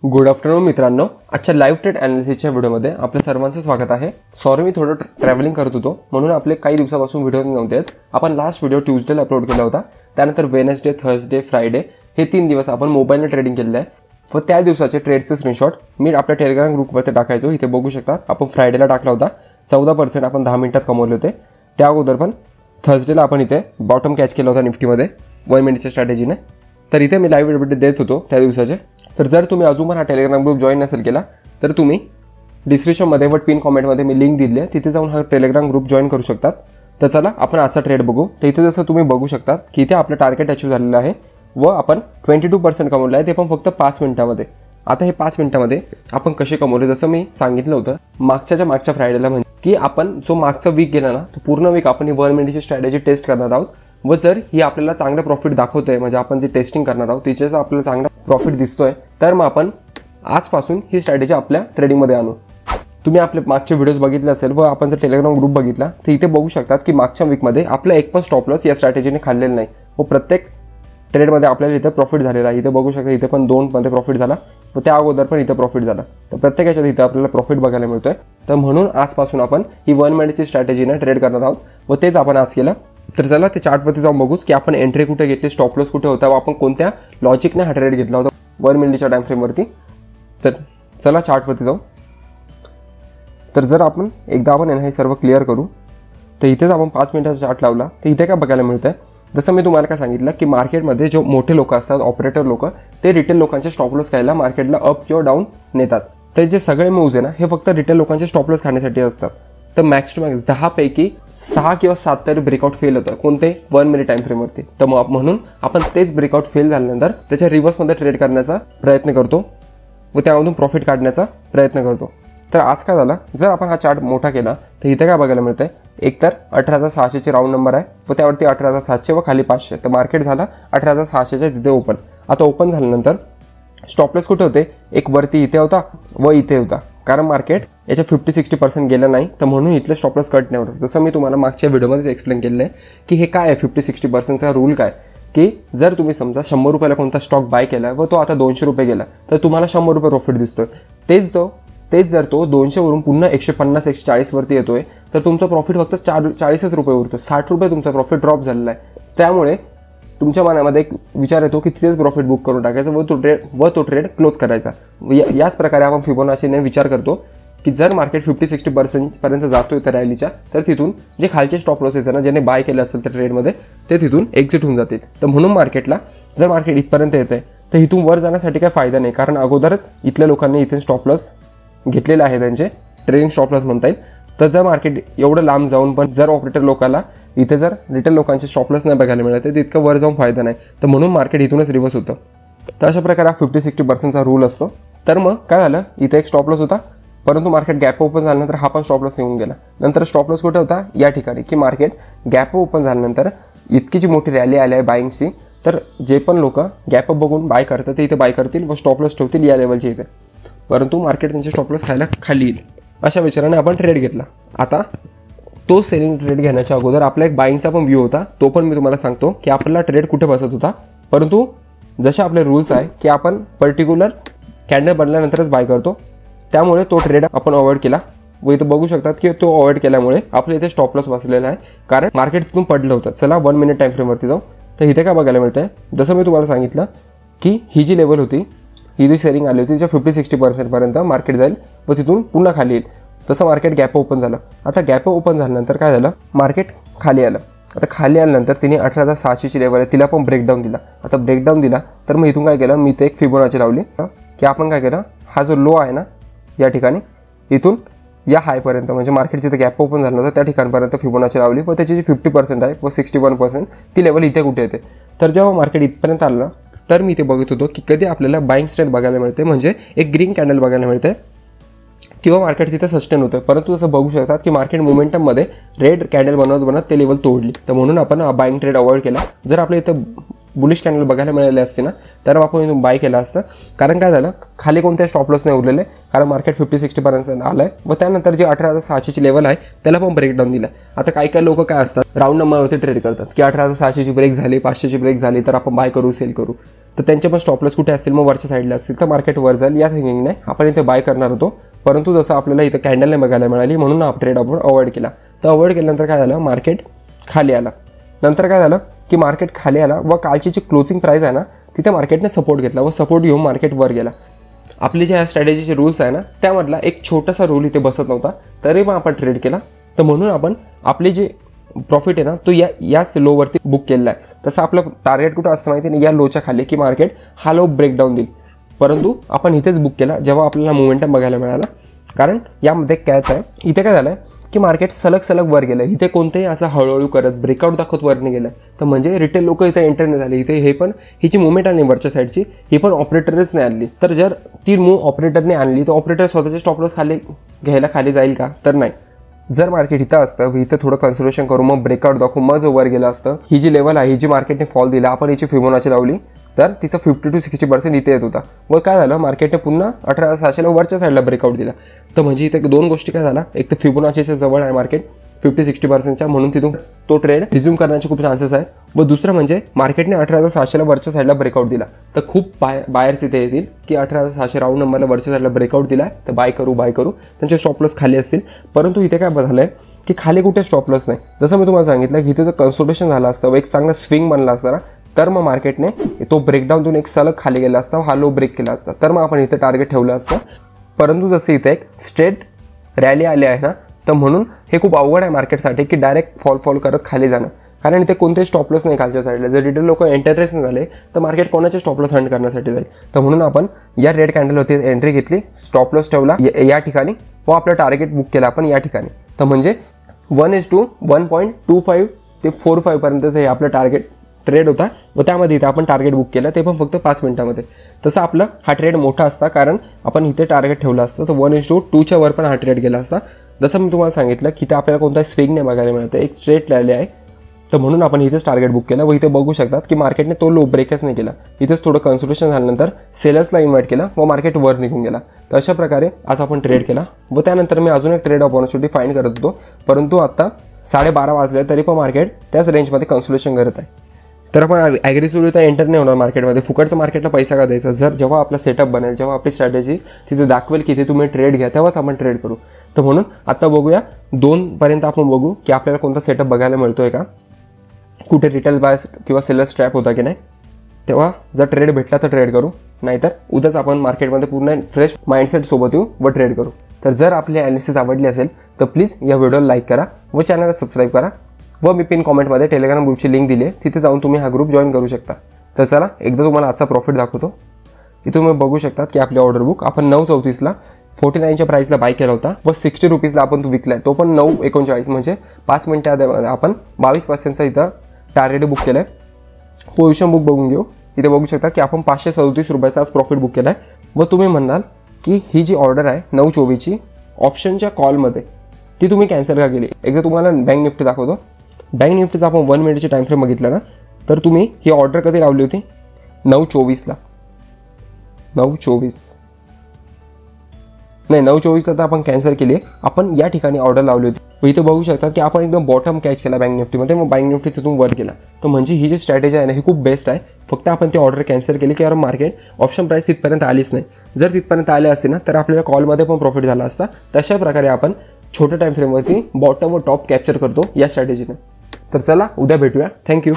Good afternoon मित्रांनो, आजच्या live trade ॲनालिसिसच्या व्हिडिओमध्ये आपल्या सर्वांचं स्वागत आहे। सॉरी, मी थोडं ट्रॅव्हलिंग करत होतो म्हणून आपले काही दिवसापासून व्हिडिओ नव्हते। आपण लास्ट व्हिडिओ ट्यूजडेला अपलोड केला होता, त्यानंतर वेडनेसडे, थर्सडे, फ्रायडे हे 3 दिवस आपण मोबाईलने ट्रेडिंग केलेलं आहे व त्या दिवसाचे ट्रेडचे स्क्रीनशॉट मी आपल्या टेलिग्राम ग्रुपवरती टाकायचो। इथे बघू शकता, आपण फ्रायडेला टाकला होता 14% आपण 10 मिनिटात कमवले होते। त्या अगोदर पण थर्सडेला आपण इथे बॉटम कॅच केला होता निफ्टीमध्ये 1 मिनिटच्या स्ट्रॅटेजीने। तर इथे मी लाईव्ह अपडेट देत होतो त्या दिवसाचे। तर जर तुम्ही अजून पण हा टेलिग्राम ग्रुप जॉईन नसेल केला तर तुम्ही डिस्क्रिप्शनमध्ये व पिन कॉमेंटमध्ये मी लिंक दिली आहे, तिथे जाऊन हा टेलिग्राम ग्रुप जॉईन करू शकतात। तर चला आपण आजचा ट्रेड बघू। तर इथे जसं तुम्ही बघू शकता की इथे आपलं टार्गेट अचीव झालेलं आहे व आपण 22% कमवलं आहे, ते पण फक्त 5 मिनिटामध्ये। आता हे 5 मिनिटामध्ये आपण कसे कमवले, जसं मी सांगितलं होतं मागच्या फ्रायडेला, म्हणजे की आपण जो मागचा वीक गेला ना तो पूर्ण वीक आपण ही 1 मिनिटची स्ट्रॅटेजी टेस्ट करणार आहोत व जर ही आपल्याला चांगलं प्रॉफिट दाखवतंय, म्हणजे आपण जे टेस्टिंग करणार आहोत तिच्याच आपल्याला चांगला प्रॉफिट दिसतोय, तर मग आपण आजपासून ही स्ट्रॅटेजी आपल्या ट्रेडिंगमध्ये आणू। तुम्ही आपले मागचे व्हिडिओज बघितले असेल व आपण जर टेलिग्राम ग्रुप बघितला तर इथे बघू शकतात की मागच्या वीकमध्ये आपला एक पण स्टॉप लॉस या स्ट्रॅटेजीने खाल्लेलं नाही व प्रत्येक ट्रेडमध्ये आपल्याला इथे प्रॉफिट झालेला आहे। इथे बघू शकता, इथे पण 2 मध्ये प्रॉफिट झाला व त्या अगोदर पण इथे प्रॉफिट झाला। तर प्रत्येकाच्या इथे आपल्याला प्रॉफिट बघायला मिळतोय। तर म्हणून आजपासून आपण ही 1 मिनिटची स्ट्रॅटेजीने ट्रेड करणार आहोत व तेच आपण आज केलं। तर चला ते चार्टवरती जाऊन बघूच की आपण एंट्री कुठे घेतली, स्टॉप लॉस कुठे होता व आपण कोणत्या लॉजिकने हा ट्रेड घेतला होता 1 मिनिटच्या टाइम फ्रेमवरती। तर चला चार्टवरती जाऊ। तर जर आपण एकदा हे सर्व क्लिअर करू तर इथेच आपण 5 मिनिटाचा चार्ट लावला तर इथे काय बघायला मिळतंय, जसं मी तुम्हाला काय सांगितलं की मार्केटमध्ये जो मोठे लोक असतात, ऑपरेटर लोक, ते रिटेल लोकांचे स्टॉप लॉस खायला मार्केटला अप किंवा डाऊन नेतात। तर जे सगळे मूव्ज आहे ना हे फक्त रिटेल लोकांचे स्टॉप लॉस खाण्यासाठी असतात। तर मॅक्स टू मॅक्स 10 पैकी 6 किंवा 7 तरी ब्रेकआउट फेल होतं, कोणते 1 मिनिट टाइम फ्रेमवरती। तर मग म्हणून आपण तेच ब्रेकआउट फेल झाल्यानंतर त्याच्या रिव्हर्समध्ये ट्रेड करण्याचा प्रयत्न करतो व त्यामधून प्रॉफिट काढण्याचा प्रयत्न करतो। तर आज काय झालं, जर आपण हा चार्ट मोठा केला तर इथे काय बघायला मिळतंय, एकतर 18,600चे राऊंड नंबर आहे व त्यावरती 18,700 व खाली 500। तर मार्केट झाला 18,600च्या तिथे ओपन। आता ओपन झाल्यानंतर स्टॉपलॉस कुठे होते, एक वरती इथे होता व इथे होता, कारण मार्केट याच्या 50-60% गेलं नाही, तर म्हणून इथलं स्टॉपलॉस कट नाही होणार। जसं मी तुम्हाला मागच्या व्हिडिओमध्येच एक्सप्लेन केलेलं आहे की हे काय आहे 50-60%चा रूल काय, की जर तुम्ही समजा 100 रुपयाला कोणता स्टॉक बाय केला व तो आता 200 रुपये गेला तर तुम्हाला 100 रुपये प्रॉफिट दिसतोय। तेच जर तो 200 वरून पुन्हा 150-140 वरती येतोय तर तुमचा प्रॉफिट फक्त 40 रुपये उरतो, 60 रुपये तुमचा प्रॉफिट ड्रॉप झालेला आहे। त्यामुळे तुमच्या मनामध्ये एक विचार येतो की तिथेच प्रॉफिट बुक करून टाकायचं व तो ट्रेड क्लोज करायचा। याच प्रकारे आपण फिबोनाचीने विचार करतो की जर मार्केट 50-60% पर्यंत जातोय तर रॅलीच्या, तर तिथून जे खालचे स्टॉप लॉसेस आहे ना, ज्याने बाय केलं असेल त्या ट्रेडमध्ये, ते तिथून एक्झिट होऊन जातील। तर म्हणून मार्केटला जर मार्केट इथपर्यंत येत आहे तर इथून वर जाण्यासाठी काय फायदा नाही, कारण अगोदरच इथल्या लोकांनी इथे स्टॉप लॉस घेतलेले आहे, त्यांचे ट्रेडिंग स्टॉप लॉस म्हणता येईल। तर जर मार्केट एवढं लांब जाऊन पण जर ऑपरेटर लोकांना इथे जर रिटेल लोकांचे स्टॉप लॉस नाही बघायला मिळत तर इतकं वर जाऊन फायदा नाही, तर म्हणून मार्केट इथूनच रिव्हर्स होतं। तर अशा प्रकारे हा 50-60%चा रूल असतो। तर मग काय झालं, इथे एक स्टॉप लॉस होता, परंतु मार्केट गॅप ओपन झाल्यानंतर हा पण स्टॉप लॉस येऊन गेला। नंतर स्टॉप लॉस कुठे होता, या ठिकाणी, की मार्केट गॅप ओपन झाल्यानंतर इतकी जी मोठी रॅली आली आहे बाईंगची, तर जे पण लोक गॅप बघून बाय करतात ते इथे बाय करतील व स्टॉप लॉस ठेवतील या लेवलच्या इथे, परंतु मार्केट त्यांचे स्टॉप लॉस खायला खाली येईल। अशा विचाराने आपण ट्रेड घेतला। आता तो सेलिंग ट्रेड घेण्याच्या अगोदर आपला एक बाईंगचा पण व्ह्यू होता, तो पण मी तुम्हाला सांगतो की आपला ट्रेड कुठे बसत होता। परंतु जसे आपले रूल्स आहे की आपण पर्टिक्युलर कॅन्डल बनल्यानंतरच बाय करतो, त्यामुळे तो ट्रेड आपण अवॉइड केला व इथं बघू शकतात की तो अवॉइड केल्यामुळे आपल्या इथे स्टॉप लॉस बसलेला आहे, कारण मार्केट तिथून पडलं होतं। चला 1 मिनिट टाइम फ्रेमवरती जाऊ। तर इथे काय बघायला मिळतंय, जसं मी तुम्हाला सांगितलं की ही जी लेवल होती, ही जी सेलिंग आली होती, तिच्या 50-60% पर्यंत मार्केट जाईल व तिथून पुन्हा खाली येईल। तसं मार्केट गॅप ओपन झालं। आता गॅप ओपन झाल्यानंतर काय झालं, मार्केट खाली आलं। आता खाली आल्यानंतर तिने 18,600ची लेवल आहे तिला पण ब्रेकडाऊन दिला। आता ब्रेकडाऊन दिला तर मग इथून काय केलं, मी ते एक फिबोनाची लावली की आपण काय केलं, हा जो लो आहे ना या ठिकाणी, इथून या हायपर्यंत, म्हणजे मार्केट जिथे गॅप ओपन झालं होतं त्या ठिकाणपर्यंत फिबोनाची लावली व त्याची जी 50% आहे व 61% ती लेवल इथे कुठे येते। तर जेव्हा मार्केट इथपर्यंत आलं तर मी ते बघत होतो की कधी आपल्याला बाईंग स्ट्रेंथ बघायला मिळते, म्हणजे एक ग्रीन कॅन्डल बघायला मिळते किंवा मार्केट तिथे सस्टेन होतं। परंतु जसं बघू शकतात की मार्केट मोमेंटममध्ये रेड कॅन्डल बनवत ते लेवल तोडली, तर म्हणून आपण बाईंग ट्रेड अवॉइड केला। जर आपल्या इथं बुलिश कॅन्डल बघायला मिळाले असते ना तर आपण इथून बाय केलं असतं, कारण काय झालं, खाली कोणत्या स्टॉप लॉस नाही उरलेले, कारण मार्केट 50-60% आलं आहे व त्यानंतर जी 18,600ची लेवल आहे त्याला पण ब्रेकडाऊन दिला। आता काही लोक काय असतात, राऊंड नंबरवरती ट्रेड करतात की 18,600ची ब्रेक झाली, 500ची ब्रेक झाली तर आपण बाय करू, सेल करू। तर त्यांचे पण स्टॉप लॉस कुठे असतील, मग वरच्या साईडला असतील, तर मार्केट वर जाईल या थिंकिंगने आपण इथे बाय करणार होतो. परंतु जसं आपल्याला इथं कॅन्डल नाही बघायला मिळाली म्हणून हा ट्रेड आपण अवॉइड केला. तर अवॉइड केल्यानंतर काय झालं, मार्केट खाली आला. नंतर काय झालं की मार्केट खाली आला व कालची जी क्लोजिंग प्राईस आहे ना तिथे मार्केटने सपोर्ट घेतला व सपोर्ट घेऊन मार्केट वर गेला. आपले जे ह्या स्ट्रॅटेजीचे रूल्स आहे ना त्यामधला एक छोटासा रूल इथे बसत नव्हता, तरी मग आपण ट्रेड केला. तर म्हणून आपण आपले जे प्रॉफिट आहे ना तो याच लोवरती बुक केलेला आहे. तसं आपलं टार्गेट कुठं असतं माहिती नाही, या लोच्या खाली की मार्केट हा लो ब्रेकडाऊन देईल. परंतु आपण इथेच बुक केला जेव्हा आपल्याला मोमेंटम बघायला मिळाला. कारण यामध्ये कॅच आहे, इथे काय झालं की मार्केट सलग वर गेलं. इथे कोणतेही असं हळूहळू करत ब्रेकआउट दाखवत वर नाही गेलं. तर म्हणजे रिटेल लोक इथे एंटर नाही झाले. इथे हे पण हिची मुवमेंट आणली वरच्या साईडची, ही पण ऑपरेटरच नाही आणली. तर जर ती मूव ऑपरेटरने आणली तर ऑपरेटर स्वतःचे स्टॉप लॉस खाली घ्यायला खाली जाईल का, तर नाही. जर मार्केट इथं असतं, इथं थोडं कन्सोलेशन करून मग ब्रेकआउट दाखवून मग जो वर गेलं असतं, ही जी लेवल आहे, ही जी मार्केटने फॉल दिला, आपण हिची फिबोनाची लावली तर तिचा 50 to 60% इथे येत होता. व काय झालं, मार्केटने पुन्हा 18,600ला वरच्या साईडला ब्रेकआउट दिला. तर म्हणजे इथे दोन गोष्टी काय झाला, एक तर फिबोनाचीच्या जवळ आहे मार्केट 50-60%च्या, म्हणून तिथून तो ट्रेड रिझ्यूम करण्याचे खूप चान्सेस आहे. व दुसरं म्हणजे मार्केटने 18,600ला वरच्या साईडला ब्रेकआउट दिला. तर खूप बायर्स इथे येतील की 18,600 राऊंड नंबरला वरच्या साईडला ब्रेकआउट दिला तर बाय करू त्यांचे स्टॉप लॉस खाली असतील. परंतु इथे काय झालं आहे की खाली कुठे स्टॉप लॉस नाही. जसं मी तुम्हाला सांगितलं की इथे जर कन्सोलेशन झालं असतं व एक चांगला स्विंग बनला असता ना, तर मग मार्केटने तो ब्रेकडाऊन देऊन एक सलग खाली गेला असता, हा लो ब्रेक केला असता, तर मग आपण इथे टार्गेट ठेवलं असतं. परंतु जसं इथे एक स्ट्रेट रॅली आली आहे ना, तर म्हणून हे खूप अवघड आहे मार्केटसाठी की डायरेक्ट फॉल करत खाली जाणं. कारण इथे कोणतेही स्टॉप लॉस नाही खालच्या साईडला. जर रिटेल लोक एंटरप्रेस नाही झाले तर मार्केट कोणाचे स्टॉप लॉस हंड करण्यासाठी जाईल. तर म्हणून आपण या रेड कॅन्डल होती एंट्री घेतली, स्टॉप लॉस ठेवला या ठिकाणी व आपलं टार्गेट बुक केलं आपण या ठिकाणी. तर म्हणजे 1:1.25 ते 4.5 पर्यंतचं हे आपलं टार्गेट ट्रेड होता व त्यामध्ये इथे आपण टार्गेट बुक केलं, ते पण फक्त 5 मिनिटामध्ये. तसं आपलं हा ट्रेड मोठा असता कारण आपण इथे टार्गेट ठेवलं असतं, तर 1:2च्या वर पण हा ट्रेड गेला असता. जसं मी तुम्हाला सांगितलं की इथे आपल्याला कोणताही स्विंग नाही बघायला मिळतं, एक स्ट्रेट रॅली आहे. तर म्हणून आपण इथेच टार्गेट बुक केलं व इथे बघू शकतात की मार्केटने तो लो ब्रेकच नाही केला. इथेच थोडं कन्सोलेशन झाल्यानंतर सेलर्सला इन्व्हाइट केला व मार्केट वर निघून गेला. तर अशा प्रकारे आज आपण ट्रेड केला व त्यानंतर मी अजून एक ट्रेड ऑपॉर्च्युनिटी फाईंड करत होतो. परंतु आता 12:30 वाजले तरी पण मार्केट त्याच रेंजमध्ये कन्सोलेशन करत आहे. तर आपण ॲग्रेसिव्हली तर एंटर नाही होणार मार्केटमध्ये. फुकटचं मार्केटला पैसा का द्यायचा. जेव्हा आपला सेटअप बनेल, जेव्हा आपली स्ट्रॅटेजी तिथे दाखवेल की इथे तुम्ही ट्रेड घ्या, तेव्हाच आपण ट्रेड करू. तर म्हणून आता बघूया 2 पर्यंत आपण बघू की आपल्याला कोणता सेटअप बघायला मिळतोय का, कुठे रिटेल बायस किंवा सेलर्स ट्रॅप होता की नाही. तेव्हा जर ट्रेड भेटला तर ट्रेड करू, नाहीतर उद्याच आपण मार्केटमध्ये पूर्ण फ्रेश माइंडसेट सोबत येऊ व ट्रेड करू. तर जर आपली ॲनालिसिस आवडली असेल तर प्लीज या व्हिडिओला लाईक करा व चॅनलला सबस्क्राईब करा. व मी पिन कॉमेंटमध्ये टेलिग्राम ग्रुपची लिंक दिली आहे, तिथे जाऊन तुम्ही हा ग्रुप जॉईन करू शकता. तर चला एकदा तुम्हाला आजचा प्रॉफिट दाखवतो. इथे तुम्ही बघू शकतात की आपली ऑर्डर बुक आपण 9:34ला 49च्या प्राईसला बाय केला होता व 60 रुपीजला आपण तो विकला आहे, तो पण 9:39 म्हणजे 5 मिनिटात आपण 22% इथं टार्गेट बुक केलं आहे. पोझिशन बुक बघून घेऊ. इथे बघू शकता की आपण 537 रुपयाचा आज प्रॉफिट बुक केला आहे. व तुम्ही म्हणाल की ही जी ऑर्डर आहे 9:24ची ऑप्शनच्या कॉलमध्ये ती तुम्ही कॅन्सल का केली. एकदा तुम्हाला बँक निफ्टी दाखवतो. बँक निफ्टीचा आपण 1 मिनिटची टाइम फ्रेम बघितला ना, तर तुम्ही ही ऑर्डर कधी लावली होती 9:24ला. 9:24ला तर आपण कॅन्सल केली आहे. आपण या ठिकाणी ऑर्डर लावली होती व इथे बघू शकता की आपण एकदम बॉटम कॅच केला बँक निफ्टीमध्ये, मग बँक निफ्टी तिथून वर गेला. तर म्हणजे ही जी स्ट्रॅटेजी आहे ना ही खूप बेस्ट आहे. फक्त आपण ती ऑर्डर कॅन्सल केली की यार मार्केट ऑप्शन प्राईस तिथपर्यंत आलीच नाही. जर तिथपर्यंत आले असते ना तर आपल्याला कॉलमध्ये पण प्रॉफिट झाला असता. तशा प्रकारे आपण छोट्या टाइम फ्रेमवरती बॉटम व टॉप कॅप्चर करतो या स्ट्रॅटेजीने. तर चला उद्या भेटूया. थँक्यू.